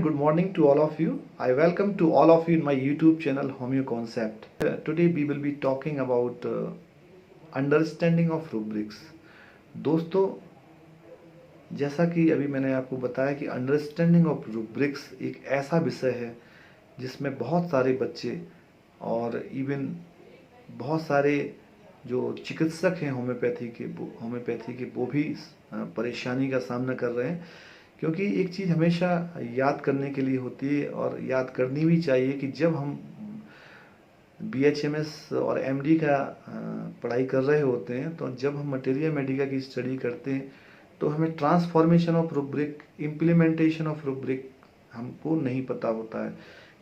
Good morning to all of you. I welcome to all of you in my YouTube channel Homeo Concept. Today we will be talking about understanding of rubrics. दोस्तों, जैसा कि अभी मैंने आपको बताया कि understanding of rubrics एक ऐसा विषय है जिसमें बहुत सारे बच्चे और इवन बहुत सारे जो चिकित्सक हैं होम्योपैथी के वो भी परेशानी का सामना कर रहे हैं, क्योंकि एक चीज़ हमेशा याद करने के लिए होती है और याद करनी भी चाहिए कि जब हम BHMS और MD का पढ़ाई कर रहे होते हैं, तो जब हम मटेरिया मेडिका की स्टडी करते हैं तो हमें transformation of rubric, implementation of rubric हमको नहीं पता होता है,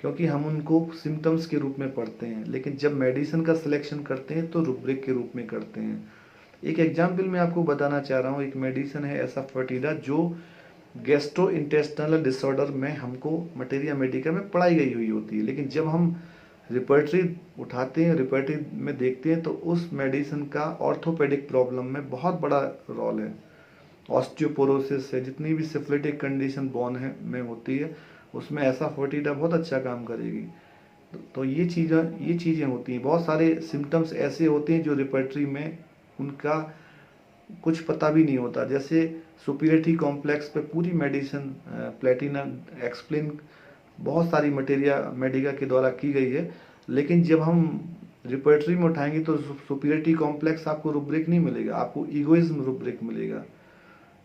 क्योंकि हम उनको सिम्टम्स के रूप में पढ़ते हैं। लेकिन जब मेडिसिन का सिलेक्शन करते हैं तो रुब्रिक के रूप में करते हैं। एक एग्जाम्पल मैं आपको बताना चाह रहा हूँ। एक मेडिसिन है एसाफेटिडा जो गैस्ट्रो इंटेस्टिनल डिसऑर्डर में हमको मटेरिया मेडिका में पढ़ाई गई हुई होती है, लेकिन जब हम रिपर्टरी उठाते हैं, रिपर्टरी में देखते हैं तो उस मेडिसिन का ऑर्थोपेडिक प्रॉब्लम में बहुत बड़ा रोल है। ऑस्टियोपोरोसिस है, जितनी भी सिफिलिटिक कंडीशन बोन है में होती है उसमें एसाफेटिडा बहुत अच्छा काम करेगी। तो ये चीज़ें होती हैं। बहुत सारे सिम्टम्स ऐसे होते हैं जो रिपर्टरी में उनका कुछ पता भी नहीं होता। जैसे सुपीरियरिटी कॉम्प्लेक्स पे पूरी मेडिसिन प्लेटिना एक्सप्लेन बहुत सारी मटेरिया मेडिका के द्वारा की गई है, लेकिन जब हम रिपर्टरी में उठाएंगे तो सुपीरियरिटी कॉम्प्लेक्स आपको रुब्रिक नहीं मिलेगा, आपको ईगोइज्म रुब्रिक मिलेगा।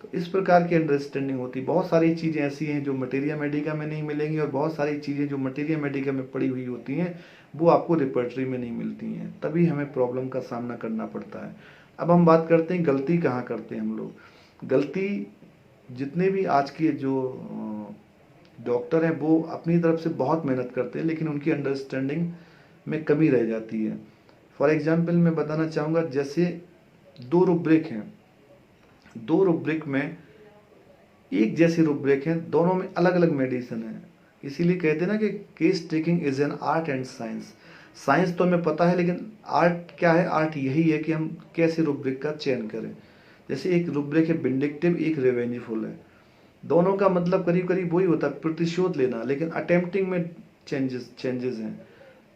तो इस प्रकार की अंडरस्टैंडिंग होती है। बहुत सारी चीज़ें ऐसी हैं जो मटेरिया मेडिका में नहीं मिलेंगी और बहुत सारी चीज़ें जो मटेरिया मेडिका में पड़ी हुई होती हैं वो आपको रिपर्टरी में नहीं मिलती हैं, तभी हमें प्रॉब्लम का सामना करना पड़ता है। अब हम बात करते हैं गलती कहाँ करते हैं हम लोग। गलती जितने भी आज के जो डॉक्टर हैं वो अपनी तरफ से बहुत मेहनत करते हैं, लेकिन उनकी अंडरस्टैंडिंग में कमी रह जाती है। फॉर एग्जांपल मैं बताना चाहूँगा, जैसे दो रुब्रिक हैं, दो रुब्रिक में एक जैसी रुब्रिक है, दोनों में अलग अलग मेडिसिन है। इसीलिए कहते हैं ना कि case taking is an art and science. Science तो हमें पता है, लेकिन आर्ट क्या है? आर्ट यही है कि हम कैसे रुब्रिक का चयन करें। जैसे एक रुब्रिक है विंडिक्टिव, एक रिवेंजफुल है। दोनों का मतलब करीब करीब वही होता है, प्रतिशोध लेना, लेकिन अटेम्प्टिंग में चेंजेस हैं।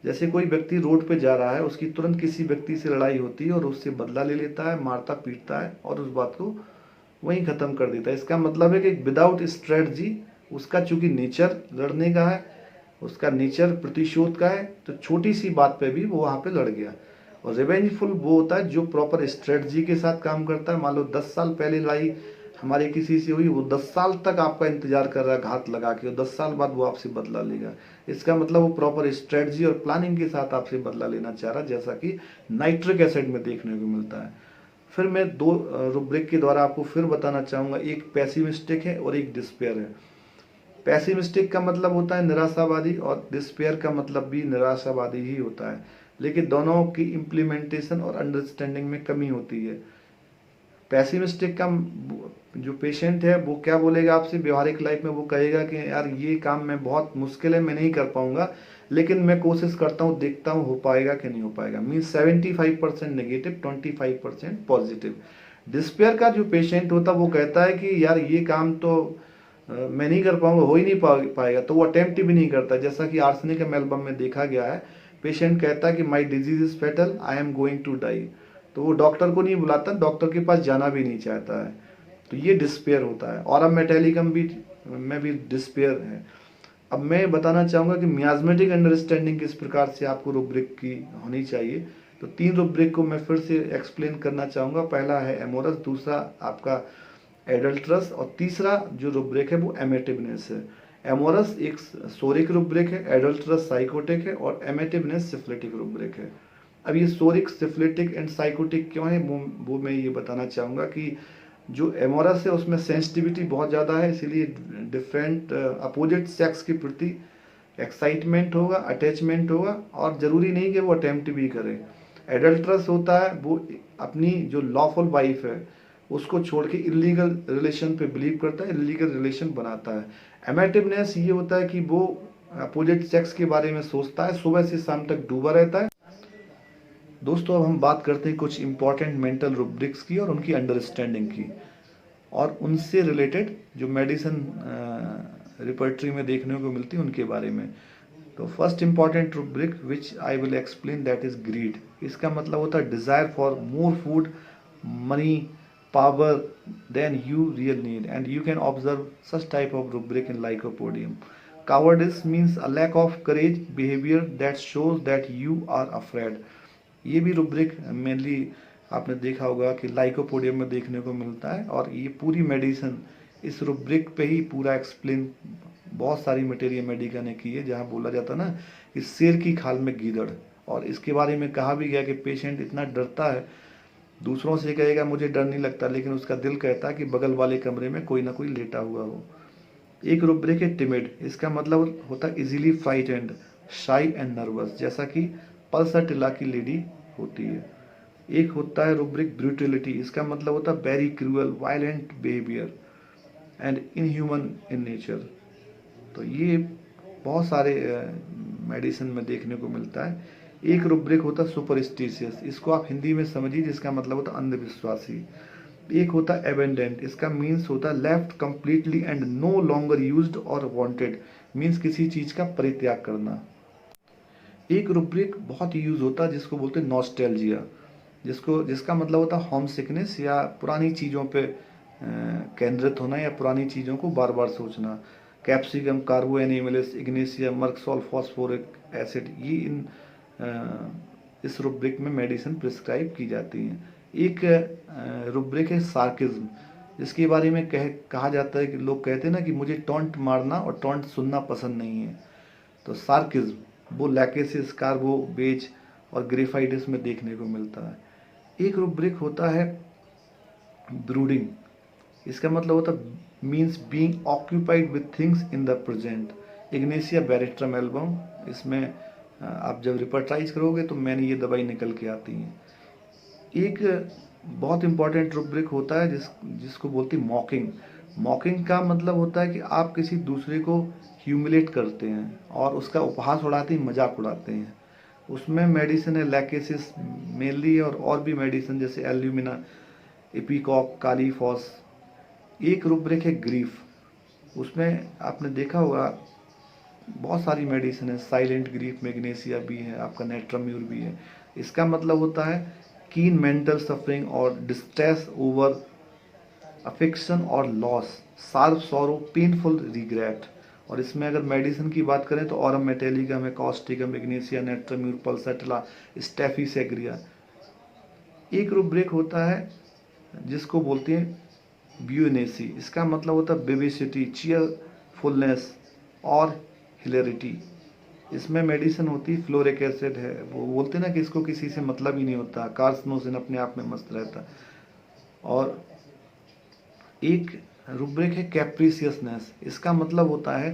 जैसे कोई व्यक्ति रोड पे जा रहा है, उसकी तुरंत किसी व्यक्ति से लड़ाई होती है और उससे बदला ले लेता है, मारता पीटता है और उस बात को वहीं ख़त्म कर देता है। इसका मतलब है कि विदाउट स्ट्रेटजी, उसका चूंकि नेचर लड़ने का है, उसका नेचर प्रतिशोध का है, तो छोटी सी बात पे भी वो वहाँ पे लड़ गया। और रिवेंजफुल वो होता है जो प्रॉपर स्ट्रेटजी के साथ काम करता है। मान लो 10 साल पहले लड़ाई हमारी किसी से हुई, वो 10 साल तक आपका इंतजार कर रहा है घात लगा के, और 10 साल बाद वो आपसे बदला लेगा। इसका मतलब वो प्रॉपर स्ट्रेटजी और प्लानिंग के साथ आपसे बदला लेना चाह रहा है, जैसा कि नाइट्रिक एसिड में देखने को मिलता है। फिर मैं दो रुब्रिक के द्वारा आपको फिर बताना चाहूँगा। एक पेसिमिस्टिक है और एक डिस्पेयर है। पेसिमिस्टिक का मतलब होता है निराशावादी, और डिस्पेयर का मतलब भी निराशावादी ही होता है, लेकिन दोनों की इम्प्लीमेंटेशन और अंडरस्टैंडिंग में कमी होती है। पेसिमिस्टिक का जो पेशेंट है वो क्या बोलेगा आपसे व्यवहारिक लाइफ में? वो कहेगा कि यार ये काम मैं बहुत मुश्किल है, मैं नहीं कर पाऊंगा, लेकिन मैं कोशिश करता हूँ, देखता हूँ हो पाएगा कि नहीं हो पाएगा। Means 75% negative, 25% positive. डिस्पेयर का जो पेशेंट होता है वो कहता है कि यार ये काम तो मैं नहीं कर पाऊंगा, हो ही नहीं पाएगा, तो वो अटेम्प्ट भी नहीं करता। जैसा कि आर्सेनिक एल्बम में देखा गया है, पेशेंट कहता है कि my disease is fatal, I am going to die, तो वो डॉक्टर को नहीं बुलाता, डॉक्टर के पास जाना भी नहीं चाहता है। तो ये डिस्पेयर होता है। और अब मेटेलिकम भी में भी डिस्पेयर है। अब मैं बताना चाहूँगा कि मियाज़मेटिक अंडरस्टैंडिंग किस प्रकार से आपको रुब्रिक की होनी चाहिए। तो 3 रुब्रिक को मैं फिर से एक्सप्लेन करना चाहूँगा। पहला है एमोरस, दूसरा आपका एडल्ट्रस, और तीसरा जो रुब्रिक है वो एमेटिवनेस है। एमोरस एक सोरिक रुब्रिक है, एडल्ट्रस साइकोटिक है, और एमेटिवनेस सिफिलिटिक रुब्रिक है। अब ये सोरिक, सिफिलिटिक एंड साइकोटिक क्यों है वो मैं ये बताना चाहूँगा कि जो एमोरस है उसमें सेंसिटिविटी बहुत ज़्यादा है, इसीलिए डिफरेंट अपोजिट सेक्स के प्रति एक्साइटमेंट होगा, अटैचमेंट होगा, और ज़रूरी नहीं कि वो अटेम्प्ट भी करे। एडल्ट्रस होता है वो अपनी जो लॉफुल वाइफ है उसको छोड़ के इलीगल रिलेशन पे बिलीव करता है, इलीगल रिलेशन बनाता है। एमेटिवनेस ये होता है कि वो अपोजिट सेक्स के बारे में सोचता है, सुबह से शाम तक डूबा रहता है। दोस्तों, अब हम बात करते हैं कुछ इंपॉर्टेंट मेंटल रुब्रिक्स की और उनकी अंडरस्टैंडिंग की, और उनसे रिलेटेड जो मेडिसिन रिपर्टरी में देखने को मिलती है उनके बारे में। तो first important rubric which I will explain that is greed. इसका मतलब होता है desire for more food, money, power than you real need, and you can observe such type of rubric in Lycopodium. Cowardice means a lack of courage behavior that shows that you are afraid. ये भी rubric mainly आपने देखा होगा कि lycopodium में देखने को मिलता है, और ये पूरी मेडिसिन इस रुब्रिक पे ही पूरा एक्सप्लेन बहुत सारी मटेरिया मेडिका ने की है, जहाँ बोला जाता ना कि शेर की खाल में गीदड़, और इसके बारे में कहा भी गया कि पेशेंट इतना डरता है, दूसरों से कहेगा मुझे डर नहीं लगता, लेकिन उसका दिल कहता है कि बगल वाले कमरे में कोई ना कोई लेटा हुआ हो। एक रुब्रिक है टिमिड। इसका मतलब होता है इजीली फ्राइटेंड, शाई एंड नर्वस, जैसा कि पल्सटिला की लेडी होती है। एक होता है रुब्रिक ब्रूटिलिटी। इसका मतलब होता है very cruel, violent behaviour and inhuman in nature. तो ये बहुत सारे मेडिसिन में देखने को मिलता है। एक रुब्रिक होता है सुपरस्टिशियस। इसको आप हिंदी में समझिए, जिसका मतलब होता है अंधविश्वासी। एक होता है एबेंडेंट। इसका मीन्स होता है left completely and no longer used और वांटेड, मीन्स किसी चीज का परित्याग करना। एक रुब्रिक बहुत यूज होता है जिसको बोलते हैं नॉस्टैल्जिया, जिसका मतलब होता है होम सिकनेस या पुरानी चीज़ों पे केंद्रित होना या पुरानी चीज़ों को बार बार सोचना। Capsicum, कार्बो एनिमलिस, Ignatia, Merc Sol, phosphoric acid, ये इस रुब्रिक में मेडिसिन प्रिस्क्राइब की जाती हैं। एक रुब्रिक है सार्किज्म, जिसके बारे में कहा जाता है कि लोग कहते हैं ना कि मुझे टॉन्ट मारना और टॉन्ट सुनना पसंद नहीं है। तो सार्किज्म वो लैकेसिस, कार्बो, बेज और ग्रेफाइटिस में देखने को मिलता है। एक रुब्रिक होता है ब्रूडिंग। इसका मतलब होता है means being occupied with things in the present. Ignatia veratrum album, इसमें आप जब रिपर्टाइज करोगे तो मैंने ये दवाई निकल के आती हैं। एक बहुत इंपॉर्टेंट रुब्रिक होता है जिसको बोलती मॉकिंग। मॉकिंग का मतलब होता है कि आप किसी दूसरे को ह्यूमिलेट करते हैं और उसका उपहास उड़ाते हैं, मजाक उड़ाते हैं। उसमें मेडिसिन है लैकेसिस मेनली, और भी मेडिसिन जैसे एल्यूमिना, इपिकॉक, कालीफॉस। एक रुब्रिक है ग्रीफ। उसमें आपने देखा होगा बहुत सारी मेडिसिन है। साइलेंट ग्रीफ में इग्नेशिया भी है, आपका नेट्राम्यूर भी है। इसका मतलब होता है कीन मेंटल सफरिंग और डिस्ट्रेस ओवर अफेक्शन और loss, sharp sorrow, painful regret. और इसमें अगर मेडिसिन की बात करें तो ऑरम मेटेलिकम है, कॉस्टिकम, इग्नेशिया, नेट्राम्यूर, पल्सटिला, स्टेफिसेग्रिया। एक रुब्रिक होता है जिसको बोलते हैं ब्यूनेसी। इसका मतलब होता है विविसिटी, चीयरफुलनेस और हिलेरिटी। इसमें मेडिसिन होती है फ्लोरिक एसिड है। वो बोलते हैं ना कि इसको किसी से मतलब ही नहीं होता, कार्सिनोसिन अपने आप में मस्त रहता। और एक रुब्रिक है कैप्रिसियसनेस। इसका मतलब होता है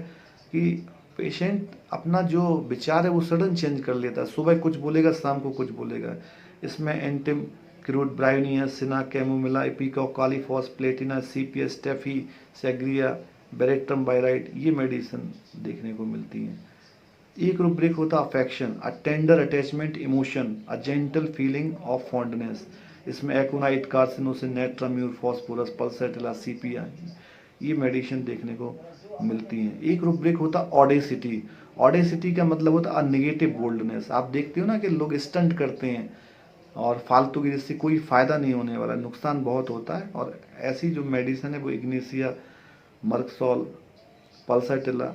कि पेशेंट अपना जो विचार है वो सडन चेंज कर लेता है, सुबह कुछ बोलेगा, शाम को कुछ बोलेगा। इसमें antim crude, bryonias, cina, chamomilla, ipeca, kali phos, platina, सीपीएस, स्टेफी, सेग्रिया, बेरेट्रम बायराइट, ये मेडिसिन देखने को मिलती हैं। एक रुब्रिक होता है affection, a tender attachment, emotion, a gentle feeling of fondness. इसमें एकोनाइट, कार्सिनोसिन, नेट्राम्यूर, फॉस्फोरस, पल्सटिला, सीपिया, ये मेडिसिन देखने को मिलती हैं। एक रुब्रिक होता है ऑडेसिटी। ऑडेसिटी का मतलब होता है नेगेटिव बोल्डनेस। आप देखते हो ना कि लोग स्टंट करते हैं और फालतू की, जिससे कोई फायदा नहीं होने वाला, नुकसान बहुत होता है। और ऐसी जो मेडिसिन है वो इग्नेशिया, मर्कसोल, पल्सटिला।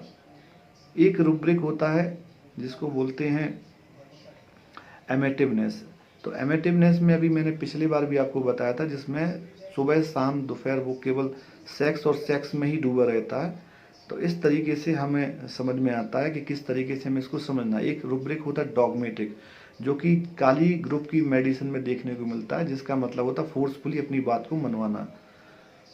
एक रुब्रिक होता है जिसको बोलते हैं एमेटिवनेस। तो एमेटिवनेस में अभी मैंने पिछली बार भी आपको बताया था, जिसमें सुबह शाम दोपहर वो केवल सेक्स और सेक्स में ही डूबा रहता है। तो इस तरीके से हमें समझ में आता है कि किस तरीके से हमें इसको समझना है। एक रुब्रिक होता है डॉगमेटिक, जो कि काली ग्रुप की मेडिसिन में देखने को मिलता है, जिसका मतलब होता है फोर्सफुली अपनी बात को मनवाना।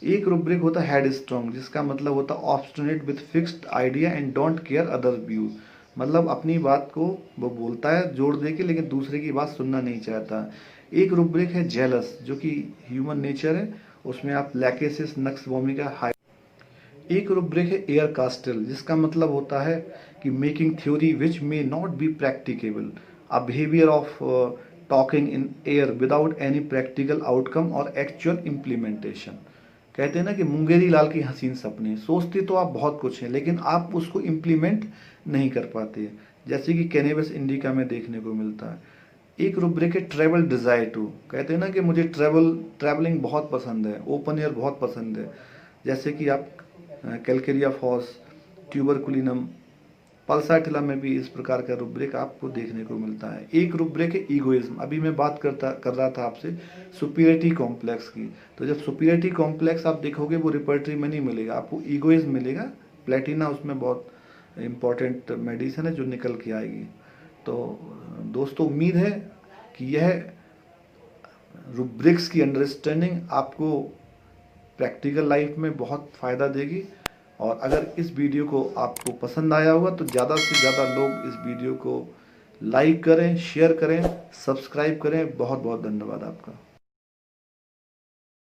एक रुब्रिक होता है हेड स्ट्रॉन्ग, जिसका मतलब होता है obstinate with fixed idea and don't care other view. मतलब अपनी बात को वो बोलता है जोड़ दे के, लेकिन दूसरे की बात सुनना नहीं चाहता। एक रुब्रिक है जेलस, जो कि ह्यूमन नेचर है, उसमें आप लैकेसिस, नक्स वोमिका, हाई। एक रुब्रिक है एयर कास्टल, जिसका मतलब होता है कि making theory which may not be practicable, a behaviour of talking in air without any practical outcome और एक्चुअल इम्प्लीमेंटेशन। कहते हैं ना कि मुंगेरी लाल की हसीन सपने, सोचते तो आप बहुत कुछ हैं लेकिन आप उसको इम्प्लीमेंट नहीं कर पाते, जैसे कि कैनवस इंडिका में देखने को मिलता है। एक रुब्रिक है ट्रैवल डिज़ायर टू, कहते हैं ना कि मुझे ट्रैवलिंग बहुत पसंद है, ओपन एयर बहुत पसंद है, जैसे कि आप कैलकेरिया फॉस, ट्यूबरकुलिनम, पल्साटिला में भी इस प्रकार का रुब्रिक आपको देखने को मिलता है। एक रुब्रिक है ईगोइज्म, अभी मैं बात कर रहा था आपसे सुपीरियरिटी कॉम्प्लेक्स की, तो जब सुपीरियरिटी कॉम्प्लेक्स आप देखोगे वो रिपर्टरी में नहीं मिलेगा, आपको ईगोइज्म मिलेगा। प्लेटिना उसमें बहुत इंपॉर्टेंट मेडिसिन है जो निकल के आएगी। तो दोस्तों उम्मीद है कि यह रुब्रिक्स की अंडरस्टैंडिंग आपको प्रैक्टिकल लाइफ में बहुत फ़ायदा देगी। और अगर इस वीडियो को आपको पसंद आया होगा तो ज़्यादा से ज़्यादा लोग इस वीडियो को लाइक करें, शेयर करें, सब्सक्राइब करें। बहुत बहुत धन्यवाद आपका।